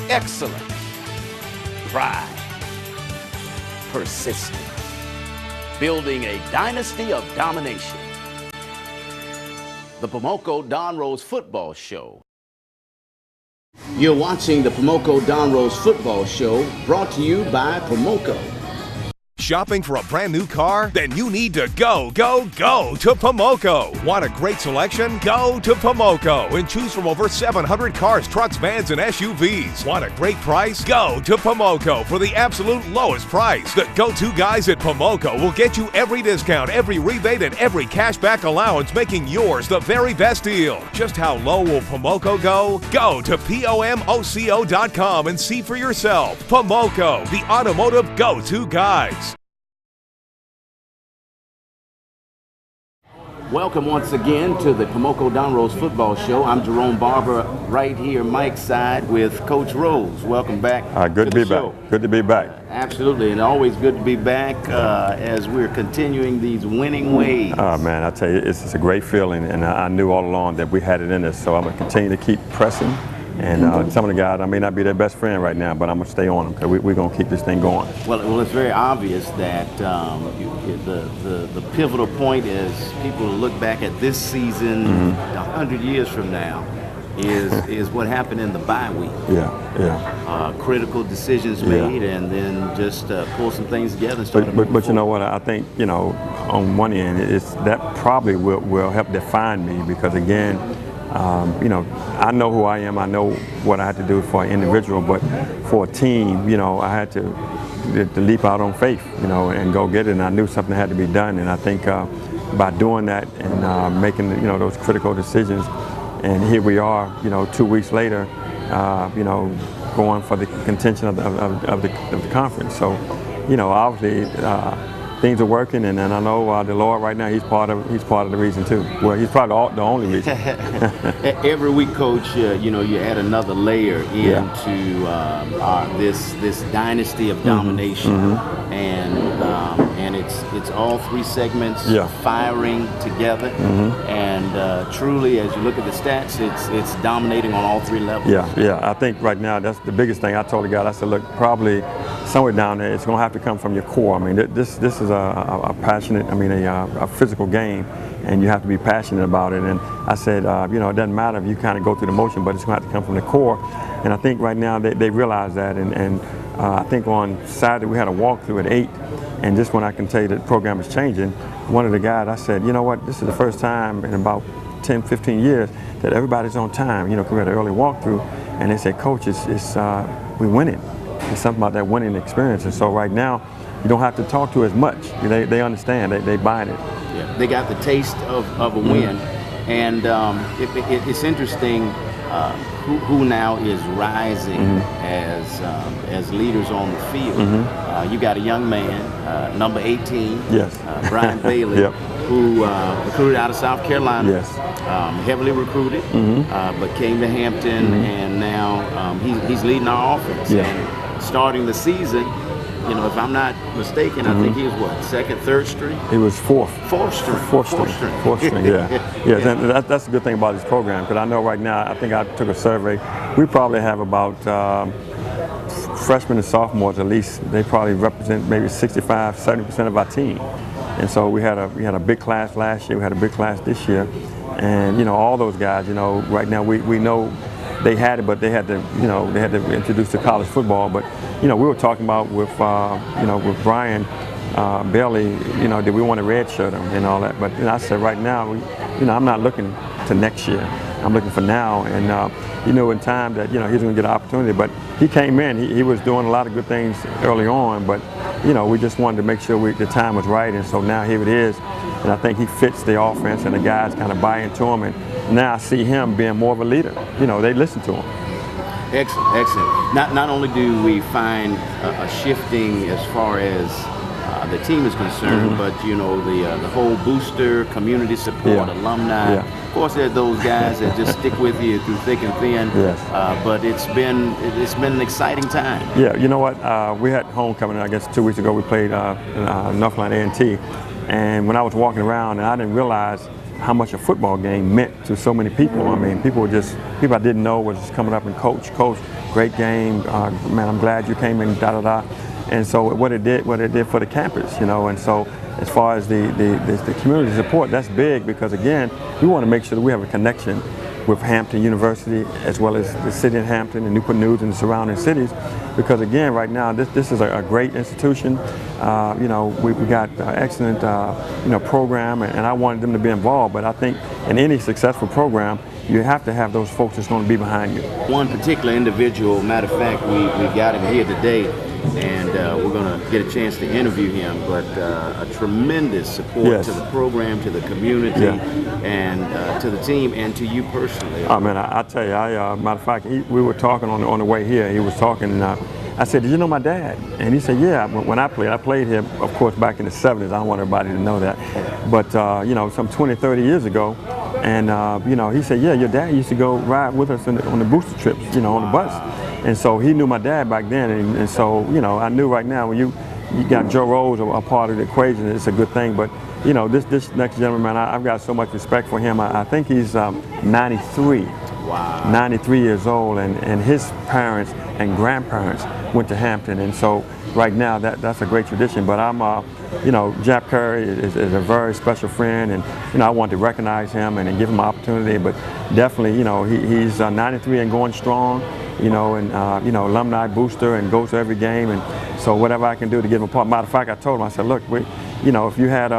excellence, pride, persistence, building a dynasty of domination. The Pomoco Don Rose Football Show. You're watching the Pomoco Don Rose Football Show, brought to you by Pomoco. Shopping for a brand new car? Then you need to go to Pomoco. Want a great selection? Go to Pomoco and choose from over 700 cars, trucks, vans, and SUVs. Want a great price? Go to Pomoco for the absolute lowest price. The go-to guys at Pomoco will get you every discount, every rebate, and every cashback allowance, making yours the very best deal. Just how low will Pomoco go? Go to Pomoco.com and see for yourself. Pomoco, the automotive go-to guys. Welcome once again to the Pomoco Don Rose Football Show. I'm Jerome Barber, right here, Mike's side, with Coach Rose. Welcome back. Good to be back. Good to be back. Absolutely, and always good to be back as we're continuing these winning ways. Man, I tell you, it's a great feeling, and I knew all along that we had it in us. So I'm gonna continue to keep pressing. And some of the guys, I may not be their best friend right now, but I'm gonna stay on them because we're gonna keep this thing going. Well, it's very obvious that the pivotal point is people look back at this season 100 years from now is what happened in the bye week. Yeah. Critical decisions made, and then just pull some things together and start. But you know what? I think on one end, it's that probably will help define me because again. I know who I am. I know what I had to do for an individual, but for a team, I had to leap out on faith, and go get it. And I knew something had to be done. And I think by doing that and making, those critical decisions, and here we are, 2 weeks later, going for the contention of the conference. So, obviously. Things are working, and I know the Lord right now. He's part of the reason too. Well, he's probably the only reason. Every week, Coach, you add another layer into this dynasty of domination, and it's all three segments firing together, and truly, as you look at the stats, it's dominating on all three levels. Yeah. I think right now that's the biggest thing. I told the guy, I said, look, probably somewhere down there, it's going to have to come from your core. I mean, this is a passionate, a physical game, and you have to be passionate about it. And I said, it doesn't matter if you kind of go through the motion, but it's going to have to come from the core. And I think right now they realize that. And I think on Saturday we had a walkthrough at 8, and just when I can tell you the program is changing, one of the guys, I said, you know what, this is the first time in about 10, 15 years that everybody's on time. Because we had an early walkthrough, and they said, Coach, we're winning. It's something about that winning experience. And so right now, you don't have to talk to as much. They understand. They buy it. Yeah, they got the taste of a win, and it's interesting who now is rising as leaders on the field. You got a young man, number 18, Brian Bailey, who recruited out of South Carolina, heavily recruited, but came to Hampton, and now he's leading our offense. And starting the season, if I'm not mistaken, I think he was what, second, third string? He was fourth string. Yeah. That's the good thing about this program, because I know right now, I think I took a survey, we probably have about freshmen and sophomores at least. They probably represent maybe 65-70% of our team. And so we had a big class last year, we had a big class this year, and all those guys, right now we know they had it, but they had to introduce to college football. But we were talking about with Brian Bailey, did we want to redshirt him and all that? But I said right now, I'm not looking to next year. I'm looking for now, and in time that he's going to get an opportunity. But he came in, he was doing a lot of good things early on, but we just wanted to make sure the time was right, and so now here it is, and I think he fits the offense, and the guys kind of buy into him, and now I see him being more of a leader. They listen to him. Excellent. Not only do we find a shifting as far as the team is concerned, but the whole booster, community support, alumni. Of course, there are those guys that just stick with you through thick and thin. But it's been an exciting time. Yeah, you know what? We had homecoming. I guess 2 weeks ago we played North Carolina A&T, and when I was walking around, and I didn't realize how much a football game meant to so many people. I mean, people I didn't know was just coming up and coach. great game. Man, I'm glad you came in, da da da. And so what it did for the campus, you know. And so as far as the community support, that's big because again, we want to make sure that we have a connection with Hampton University as well as the city of Hampton and Newport News and the surrounding cities, because again, right now this is a great institution. You know, we got excellent you know, program, and I wanted them to be involved. But I think in any successful program, you have to have those folks that's going to be behind you. One particular individual, matter of fact, we got him here today, and we're going to get a chance to interview him, but a tremendous support to the program, to the community, and to the team, and to you personally. Oh man, I tell you, matter of fact, we were talking on the way here. He was talking, and I said, "Did you know my dad?" And he said, "Yeah." When I played here, of course, back in the 70s. I don't want everybody to know that, but you know, some 20, 30 years ago. And you know, he said, "Yeah, your dad used to go ride with us on the booster trips, you know, on the bus." And so he knew my dad back then, and so you know, I knew right now when you got Joe Rose a part of the equation, it's a good thing. But you know, this next gentleman, man, I've got so much respect for him. I think he's 93. Wow. 93 years old, and his parents and grandparents went to Hampton, and so right now that's a great tradition. But I'm you know, Jap Curry is a very special friend, and you know, I want to recognize him and give him an opportunity. But definitely, you know, he's 93 and going strong, you know, and you know, alumni booster and goes to every game, and so whatever I can do to give him a part. Matter of fact, I told him, I said, "Look, you know, if you had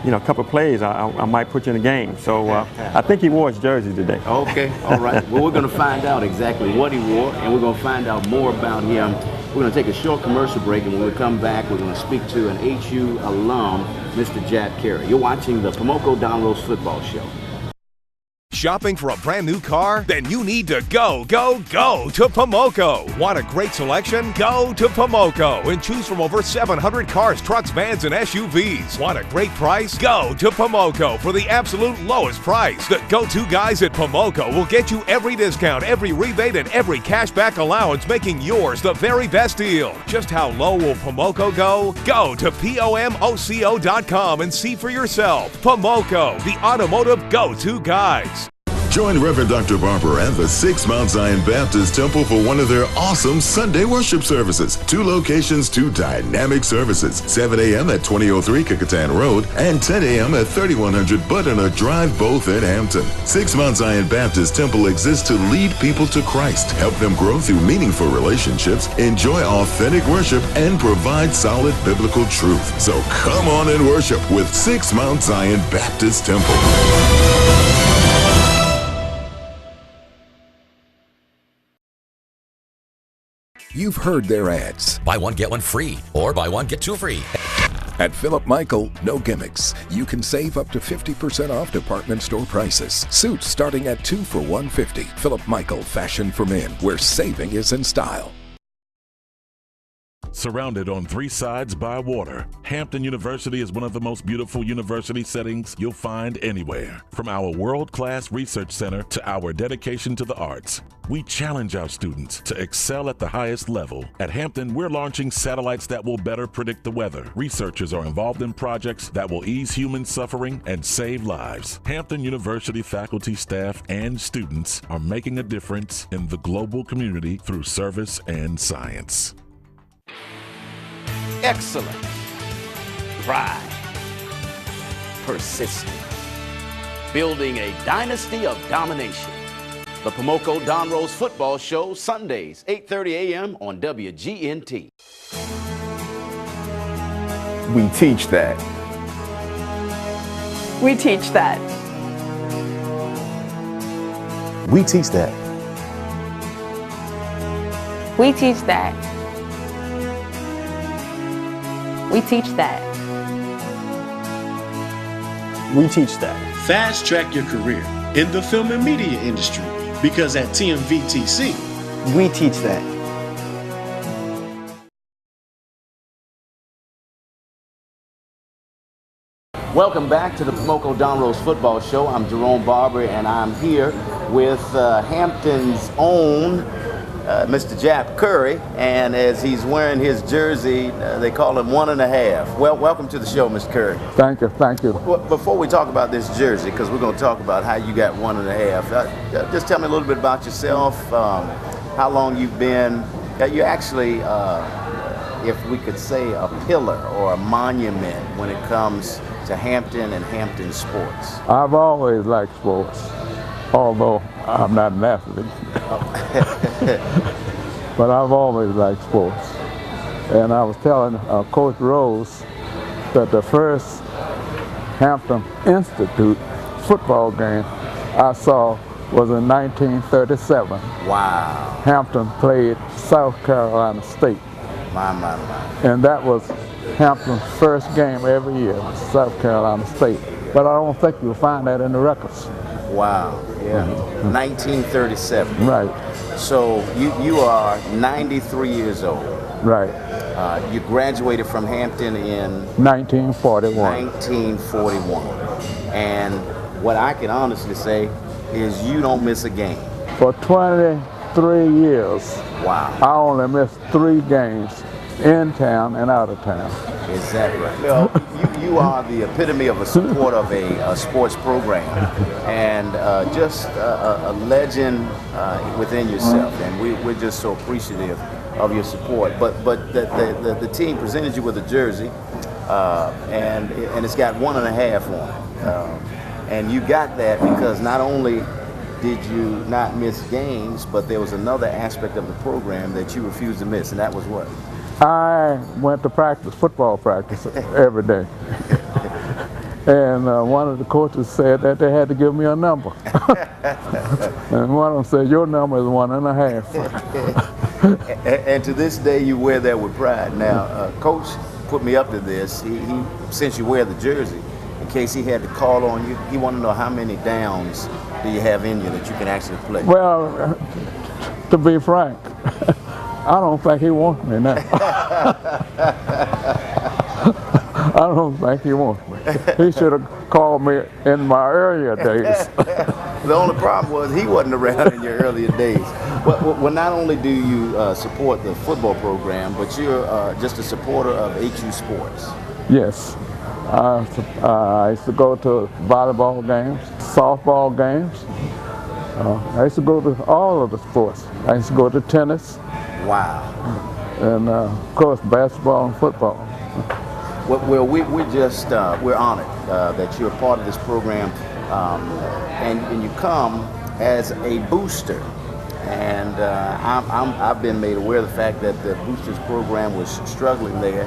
you know, a couple of plays, I might put you in a game." So I think he wore his jersey today. Okay, all right. Well, we're going to find out exactly what he wore, and we're going to find out more about him. We're going to take a short commercial break, and when we come back, we're going to speak to an HU alum, Mr. Jap Curry. You're watching the Pomoco Don Rose Football Show. Shopping for a brand new car? Then you need to go to Pomoco. Want a great selection? Go to Pomoco and choose from over 700 cars, trucks, vans, and SUVs. Want a great price? Go to Pomoco for the absolute lowest price. The go-to guys at Pomoco will get you every discount, every rebate, and every cashback allowance, making yours the very best deal. Just how low will Pomoco go? Go to Pomoco.com and see for yourself. Pomoco, the automotive go-to guys. Join Reverend Dr. Barber and the 6 Mount Zion Baptist Temple for one of their awesome Sunday worship services. 2 locations, 2 dynamic services. 7 a.m. at 2003 Kecoughtan Road and 10 a.m. at 3100 Butternut Drive, both in Hampton. 6 Mount Zion Baptist Temple exists to lead people to Christ, help them grow through meaningful relationships, enjoy authentic worship, and provide solid biblical truth. So come on and worship with 6 Mount Zion Baptist Temple. You've heard their ads. Buy one, get one free, or buy one, get 2 free. At Philip Michael, no gimmicks. You can save up to 50% off department store prices. Suits starting at $2 for $150. Philip Michael, fashion for men, where saving is in style. Surrounded on 3 sides by water, Hampton University is one of the most beautiful university settings you'll find anywhere. From our world-class research center to our dedication to the arts, we challenge our students to excel at the highest level. At Hampton, we're launching satellites that will better predict the weather. Researchers are involved in projects that will ease human suffering and save lives. Hampton University faculty, staff, and students are making a difference in the global community through service and science. Excellent. Pride. Persistent. Building a dynasty of domination. The Pomoco Don Rose Football Show, Sundays, 8:30 a.m. on WGNT. We teach that. We teach that. We teach that. We teach that. We teach that. We teach that. Fast track your career in the film and media industry, because at TMVTC, we teach that. Welcome back to the Pomoco Don Rose Football Show. I'm Jerome Barber, and I'm here with Hampton's own Mr. Jap Curry, and as he's wearing his jersey, they call him 1.5. Well, welcome to the show, Mr. Curry. Thank you, thank you. Well, before we talk about this jersey, because we're going to talk about how you got 1.5, just tell me a little bit about yourself, how long you've been. You actually, if we could say, a pillar or a monument when it comes to Hampton and Hampton sports. I've always liked sports, although I'm not an athlete. But I've always liked sports. And I was telling Coach Rose that the first Hampton Institute football game I saw was in 1937. Wow. Hampton played South Carolina State. My. And that was Hampton's first game every year, South Carolina State. But I don't think you'll find that in the records. Wow, yeah. 1937. Right. So you are 93 years old. Right. You graduated from Hampton in 1941. 1941. And what I can honestly say is you don't miss a game. For 23 years, wow, I only missed 3 games, in town and out of town. Is that right? Well, you are the epitome of a support of a sports program, and just a legend within yourself. And we're just so appreciative of your support. But the team presented you with a jersey, and it's got 1.5 on it. And you got that because not only did you not miss games, but there was another aspect of the program that you refused to miss, and that was what? I went to practice, football practice, every day. And one of the coaches said that they had to give me a number. And one of them said, your number is 1.5. And to this day, you wear that with pride. Now, Coach put me up to this. He since you wear the jersey, in case he had to call on you, he wanted to know how many downs do you have in you that you can actually play? Well, to be frank, I don't think he wants me now. I don't think he wants me. He should have called me in my earlier days. The only problem was he wasn't around in your earlier days. Well, not only do you support the football program, but you're just a supporter of HU sports. Yes. I used to go to volleyball games, softball games. I used to go to all of the sports. I used to go to tennis. Wow. And of course, basketball and football. Well, we're honored that you're a part of this program, and you come as a booster. And I've been made aware of the fact that the boosters program was struggling there.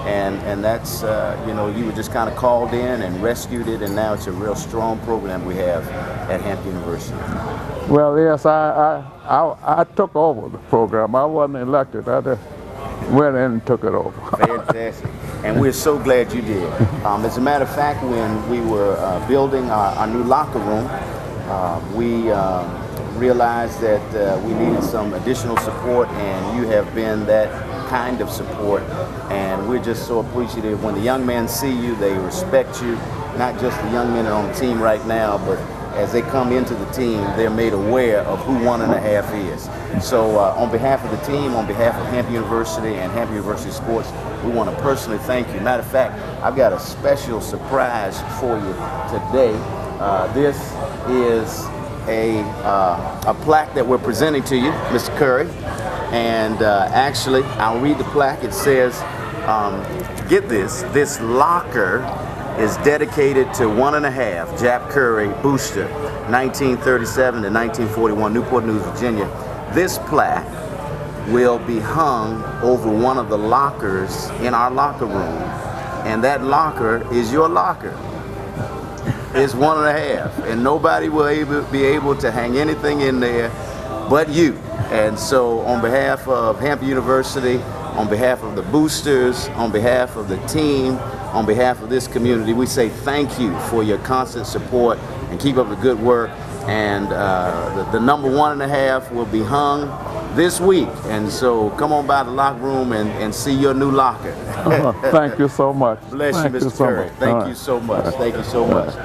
And that's, you were just kind of called in and rescued it, and now it's a real strong program we have at Hampton University. Well, yes, I took over the program. I wasn't elected. I just went in and took it over. Fantastic. And we're so glad you did. As a matter of fact, when we were building our new locker room, we realized that we needed some additional support, and you have been that kind of support, and we're just so appreciative. When the young men see you, they respect you, not just the young men on the team right now, but as they come into the team, they're made aware of who 1.5 is. So on behalf of the team, on behalf of Hampton University and Hampton University Sports, we want to personally thank you. Matter of fact, I've got a special surprise for you today. This is a plaque that we're presenting to you, Mr. Curry. And actually, I'll read the plaque. It says, get this locker is dedicated to 1.5 Jap Curry Booster, 1937 to 1941, Newport News, Virginia. This plaque will be hung over one of the lockers in our locker room, and that locker is your locker. It's 1.5, and nobody will be able to hang anything in there but you. And so on behalf of Hampton University, on behalf of the boosters, on behalf of the team, on behalf of this community, we say thank you for your constant support and keep up the good work. And the number 1.5 will be hung this week. And so come on by the locker room and see your new locker. Thank you so much. Bless you, Mr. Curry. Thank you so much. Thank you so much.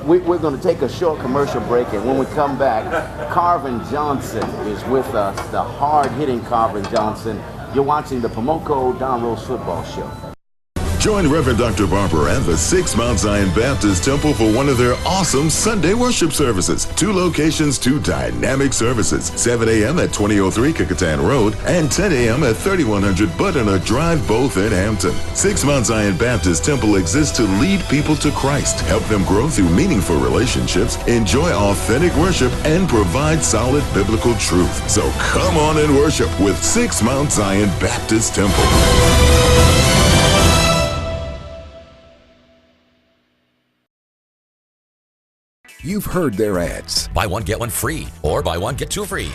We're going to take a short commercial break, and when we come back, Carvin Johnson is with us, the hard-hitting Carvin Johnson. You're watching the Pomoco Don Rose Football Show. Join Reverend Dr. Barber and the 6 Mount Zion Baptist Temple for one of their awesome Sunday worship services. 2 locations, 2 dynamic services. 7 a.m. at 2003 Kickotan Road and 10 a.m. at 3100 Butternut Drive, both in Hampton. 6 Mount Zion Baptist Temple exists to lead people to Christ, help them grow through meaningful relationships, enjoy authentic worship, and provide solid biblical truth. So come on and worship with 6 Mount Zion Baptist Temple. You've heard their ads. Buy one, get one free, or buy one, get 2 free.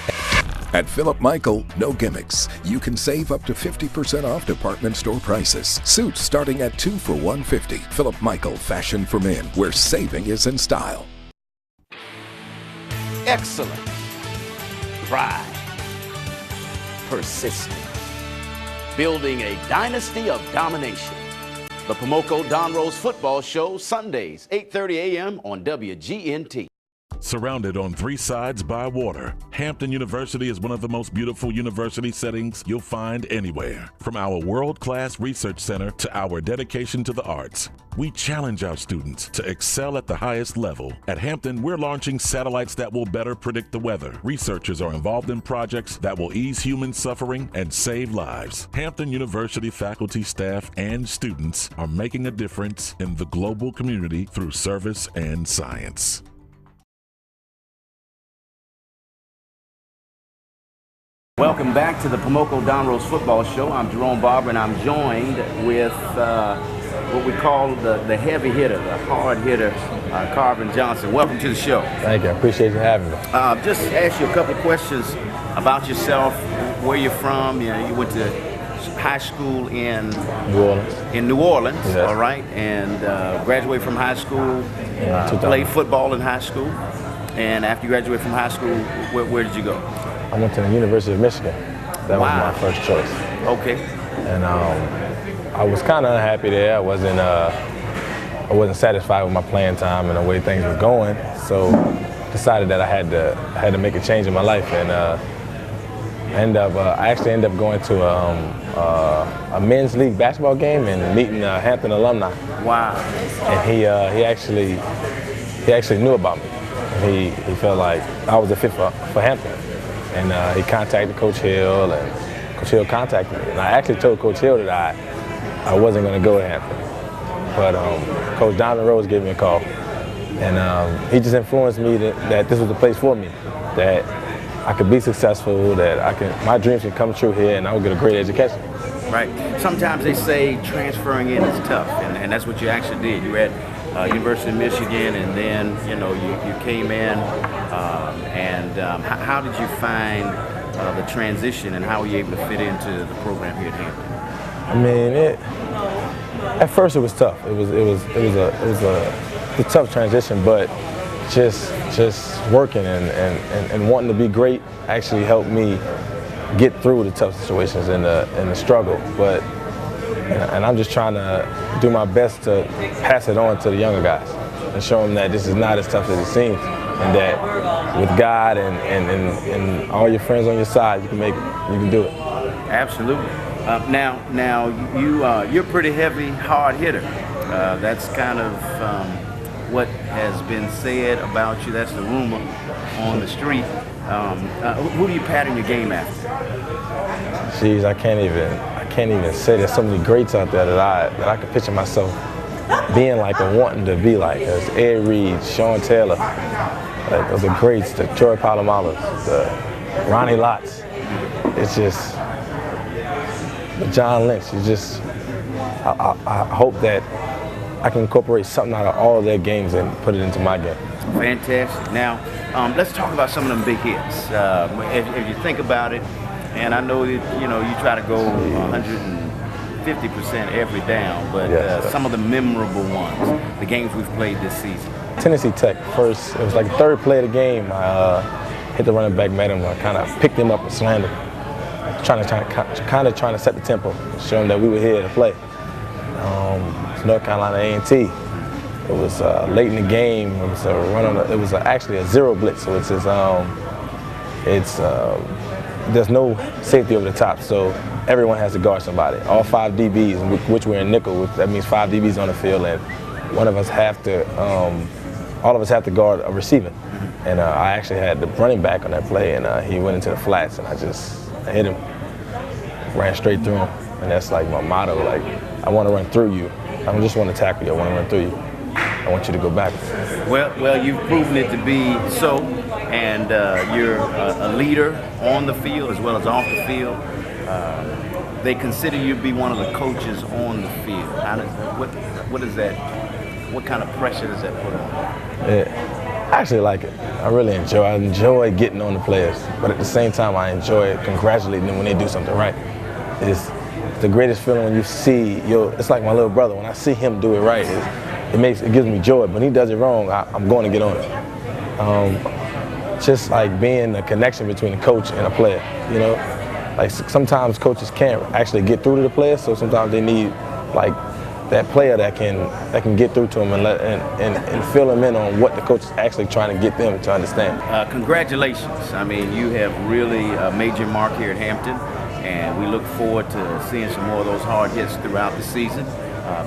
At Philip Michael, no gimmicks. You can save up to 50% off department store prices. Suits starting at 2 for $150. Philip Michael, fashion for men, where saving is in style. Excellence, pride, persistence, building a dynasty of domination. The Pomoco Don Rose Football Show, Sundays, 8:30 a.m. on WGNT. Surrounded on 3 sides by water, Hampton University is one of the most beautiful university settings you'll find anywhere. From our world-class research center to our dedication to the arts, we challenge our students to excel at the highest level. At Hampton, we're launching satellites that will better predict the weather. Researchers are involved in projects that will ease human suffering and save lives. Hampton University faculty, staff, and students are making a difference in the global community through service and science. Welcome back to the Pomoco Don Rose Football Show. I'm Jerome Barber, and I'm joined with what we call the heavy hitter, the hard hitter, Carvin Johnson. Welcome to the show. Thank you. I appreciate you having me. Just ask you a couple of questions about yourself, where you're from. You know, you went to high school in New Orleans, yes. All right, and graduated from high school, played football in high school, and after you graduated from high school, where did you go? I went to the University of Michigan. That was my first choice. Okay. And I was kind of unhappy there. I wasn't satisfied with my playing time and the way things were going. So decided that I had to make a change in my life, and I actually ended up going to a men's league basketball game and meeting a Hampton alumni. Wow. And he actually knew about me. And he felt like I was a fit for Hampton. And he contacted Coach Hill, and Coach Hill contacted me. And I actually told Coach Hill that I wasn't going to go to Hampton. But Coach Donovan Rose gave me a call. And he just influenced me that this was the place for me, that I could be successful, that my dreams could come true here, and I would get a great education. Right. Sometimes they say transferring in is tough, and that's what you actually did. You were at University of Michigan, and then you came in. How did you find the transition, and how were you able to fit into the program here at Hampton? I mean, at first it was tough. It was a tough transition, but just working and wanting to be great actually helped me get through the tough situations and the struggle. And I'm just trying to do my best to pass it on to the younger guys and show them that this is not as tough as it seems, and that with God and all your friends on your side, you can do it. Absolutely. Now you're a pretty heavy, hard hitter. That's kind of what has been said about you. That's the rumor on the street. Who do you pattern your game after? Jeez, I can't even say. There's so many greats out there that I could picture myself being like or wanting to be like. There's Ed Reed, Sean Taylor, those are greats. The Troy Polamalu, the Ronnie Lotz. It's just the John Lynch. It's just I hope that I can incorporate something out of all of their games and put it into my game. Fantastic. Now, let's talk about some of them big hits. If you think about it, and I know that you try to go 150% every down, but some of the memorable ones, the games we've played this season. Tennessee Tech first. It was like the third play of the game. I hit the running back, met him. I kind of picked him up and slammed him, trying to set the tempo, show him that we were here to play. North Carolina A&T. It was late in the game. It was a run on. It was actually a zero blitz. So it's there's no safety over the top, so everyone has to guard somebody. All 5 DBs, which we're in nickel, that means 5 DBs on the field, and one of us have to, all of us have to guard a receiver. And I actually had the running back on that play, and he went into the flats, and I hit him, ran straight through him, and that's like my motto. Like, I want to run through you. I don't just want to tackle you. I want to run through you. I want you to go back. Well, you've proven it to be so, and you're a leader on the field as well as off the field. They consider you to be one of the coaches on the field. What is that? What kind of pressure does that put on? I actually like it. I really enjoy it. I enjoy getting on the players, but at the same time, I enjoy congratulating them when they do something right. It's the greatest feeling when you see it's like my little brother. When I see him do it right, it gives me joy. When he does it wrong, I'm going to get on it. Just like being a connection between a coach and a player, you know? Like sometimes coaches can't actually get through to the players, so sometimes they need like that player that can get through to them and fill them in on what the coach is actually trying to get them to understand. Congratulations. I mean, you have really made your mark here at Hampton, and we look forward to seeing some more of those hard hits throughout the season.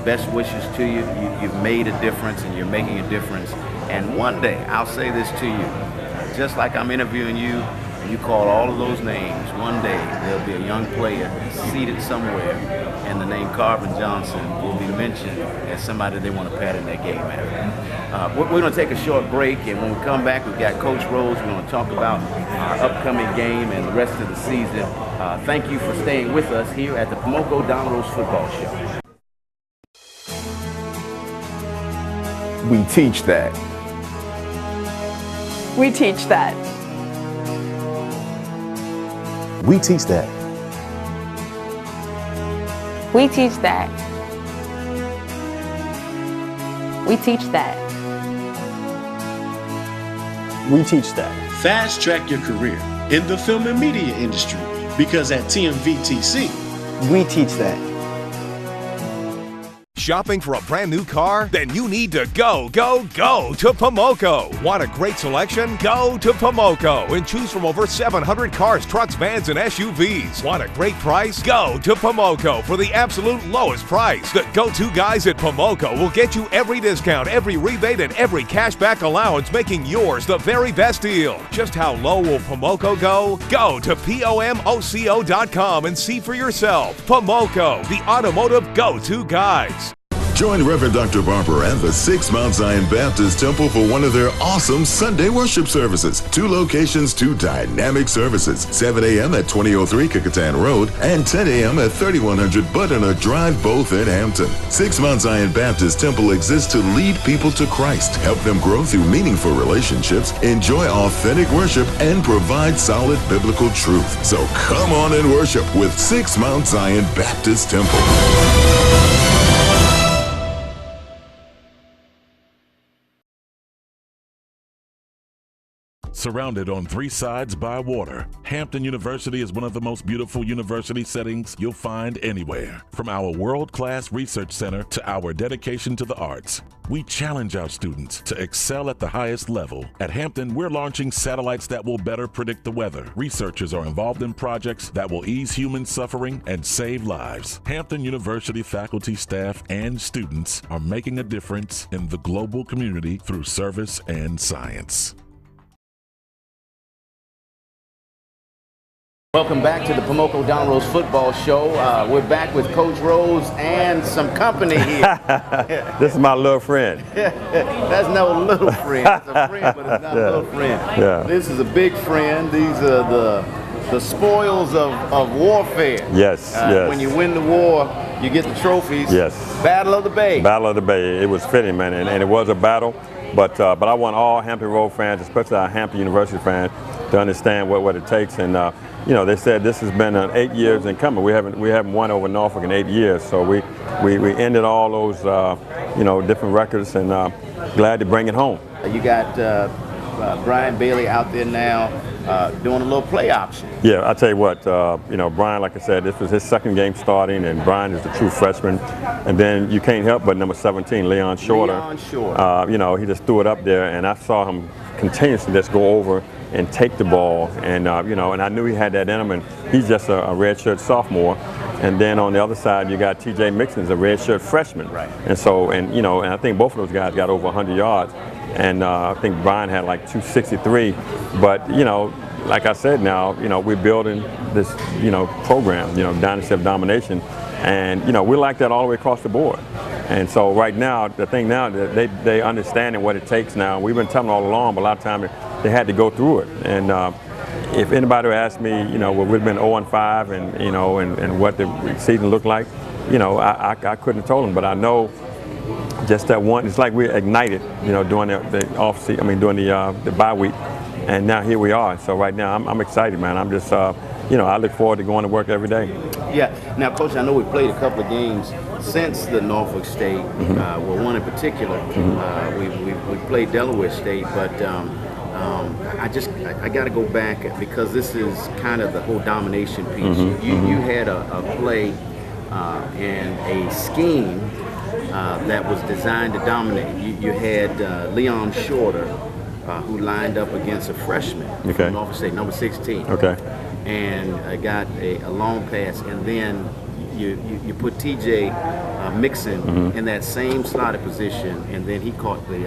Best wishes to you. You've made a difference, and you're making a difference. And one day, I'll say this to you, just like I'm interviewing you, and you call all of those names, one day there'll be a young player seated somewhere, and the name Carvin Johnson will be mentioned as somebody they want to pat in their game after. We're going to take a short break, and when we come back, we've got Coach Rose. We're going to talk about our upcoming game and the rest of the season. Thank you for staying with us here at the Pomoco Don Rose Football Show. We teach that. We teach that. We teach that. We teach that. We teach that. We teach that. Fast track your career in the film and media industry, because at TMVTC, we teach that. Shopping for a brand new car? Then you need to go to Pomoco. Want a great selection? Go to Pomoco and choose from over 700 cars, trucks, vans, and SUVs. Want a great price? Go to Pomoco for the absolute lowest price. The go-to guys at Pomoco will get you every discount, every rebate, and every cashback allowance, making yours the very best deal. Just how low will Pomoco go? Go to pomoco.com and see for yourself. Pomoco, the automotive go-to guys. Join Reverend Dr. Barber and the 6 Mount Zion Baptist Temple for one of their awesome Sunday worship services. 2 locations, 2 dynamic services. 7 a.m. at 2003 Kickotan Road and 10 a.m. at 3100 Butternut Drive, both in Hampton. 6 Mount Zion Baptist Temple exists to lead people to Christ, help them grow through meaningful relationships, enjoy authentic worship, and provide solid biblical truth. So come on and worship with 6 Mount Zion Baptist Temple. Surrounded on 3 sides by water, Hampton University is one of the most beautiful university settings you'll find anywhere. From our world-class research center to our dedication to the arts, we challenge our students to excel at the highest level. At Hampton, we're launching satellites that will better predict the weather. Researchers are involved in projects that will ease human suffering and save lives. Hampton University faculty, staff, and students are making a difference in the global community through service and science. Welcome back to the Pomoco Don Rose Football Show. We're back with Coach Rose and some company here. This is my little friend. That's no little friend. It's a friend, but it's not a little friend. Yeah. This is a big friend. These are the spoils of warfare. Yes, yes. When you win the war, you get the trophies. Yes. Battle of the Bay. Battle of the Bay. It was fitting, man, and it was a battle. But I want all Hampton Road fans, especially our Hampton University fans, to understand what it takes. And you know, they said this has been 8 years in coming. We haven't won over Norfolk in 8 years. So we ended all those different records, and glad to bring it home. You got Brian Bailey out there now doing a little play option. Yeah, I tell you what, Brian, like I said, this was his second game starting, and Brian is a true freshman. And then you can't help but number 17, Leon Shorter. Leon Shorter. He just threw it up there, and I saw him continuously just go over and take the ball, and you know, and I knew he had that in him, and he's just a redshirt sophomore. And then on the other side, you got T.J. Mixon's a redshirt freshman, right? And so, and you know, and I think both of those guys got over 100 yards, and I think Brian had like 263. But you know, like I said, now you know we're building this program, dynasty of domination, and you know we like that all the way across the board. And so right now, the thing now that they understanding what it takes now. We've been telling them all along, but a lot of times they had to go through it. And if anybody would ask me, well, we've been 0-5, and and what the season looked like, I couldn't have told them. But I know just that one. It's like we're ignited, during the off season. I mean, during the bye week, and now here we are. So right now, I'm excited, man. I'm just, I look forward to going to work every day. Yeah. Now, Coach, I know we played a couple of games since the Norfolk State. Well, one in particular. We played Delaware State, but. I got to go back because this is kind of the whole domination piece. You had a play and a scheme that was designed to dominate. You had Leon Shorter, who lined up against a freshman from Norfolk State, number 16. Okay. And got a long pass, and then you put T.J. Mixon in that same slotted position, and then he caught the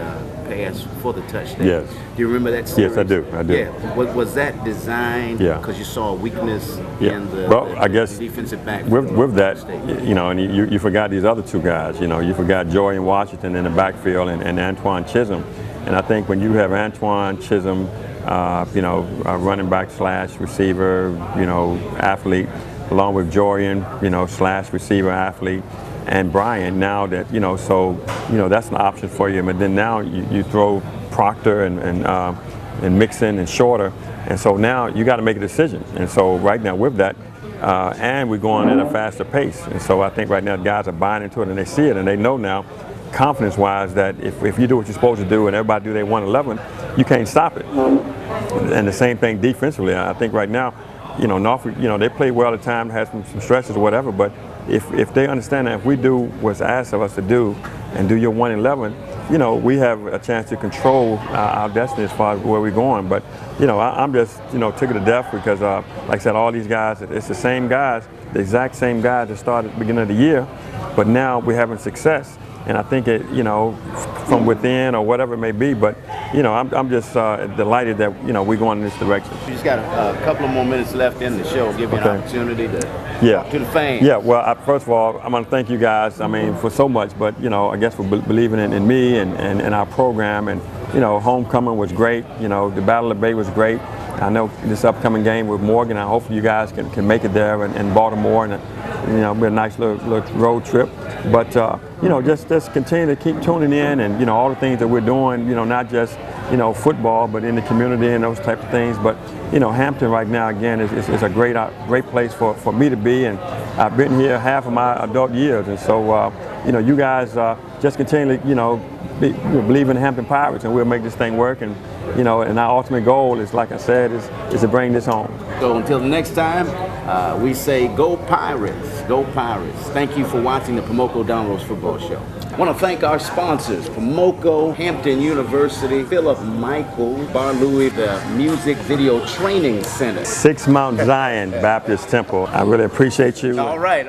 pass for the touchdown. Yes. Do you remember that series? Yes, I do. Yeah. Was that designed because you saw a weakness in the defensive back? With that, and you forgot these other two guys. You forgot Jordan Washington in the backfield and Antoine Chisholm. And I think when you have Antoine Chisholm, running back / receiver, athlete, along with Jorian, / receiver athlete, and Brian, now that, that's an option for you. But then now you throw Proctor and Mixon and Shorter, and so now you got to make a decision. And so right now with that, and we're going at a faster pace. And so I think right now guys are buying into it, and they see it, and they know now, confidence-wise, that if you do what you're supposed to do and everybody do their 111, you can't stop it. And the same thing defensively. I think right now, Norfolk, they play well at times, had some stretches or whatever, but if they understand that if we do what's asked of us to do and do your 111, we have a chance to control our destiny as far as where we're going. But, I'm just, tickled to death because, like I said, all these guys, it's the same guys, the exact same guys that started at the beginning of the year, but now we're having success. And I think it, from within or whatever it may be, but, I'm just delighted that, we're going in this direction. You just got a couple of more minutes left in the show. Give you an opportunity to talk to the fans. Yeah, well, first of all, I'm going to thank you guys, for so much, but, I guess for believing in me and our program. And, homecoming was great. The Battle of the Bay was great. I know this upcoming game with Morgan, I hope you guys can make it there in Baltimore, and be a nice little road trip. But just continue to keep tuning in, and all the things that we're doing. Not just football, but in the community and those type of things. But Hampton right now again is a great place for me to be, and I've been here half of my adult years, and so you guys just continue to believe in the Hampton Pirates, and we'll make this thing work. And and our ultimate goal is, like I said, is to bring this home. So until the next time, we say go Pirates, go Pirates. Thank you for watching the Pomoco Down Road Football Show. I want to thank our sponsors, Pomoco, Hampton University, Philip Michael, Bar Louie, the Music Video Training Center, 6 Mount Zion Baptist Temple. I really appreciate you. All right.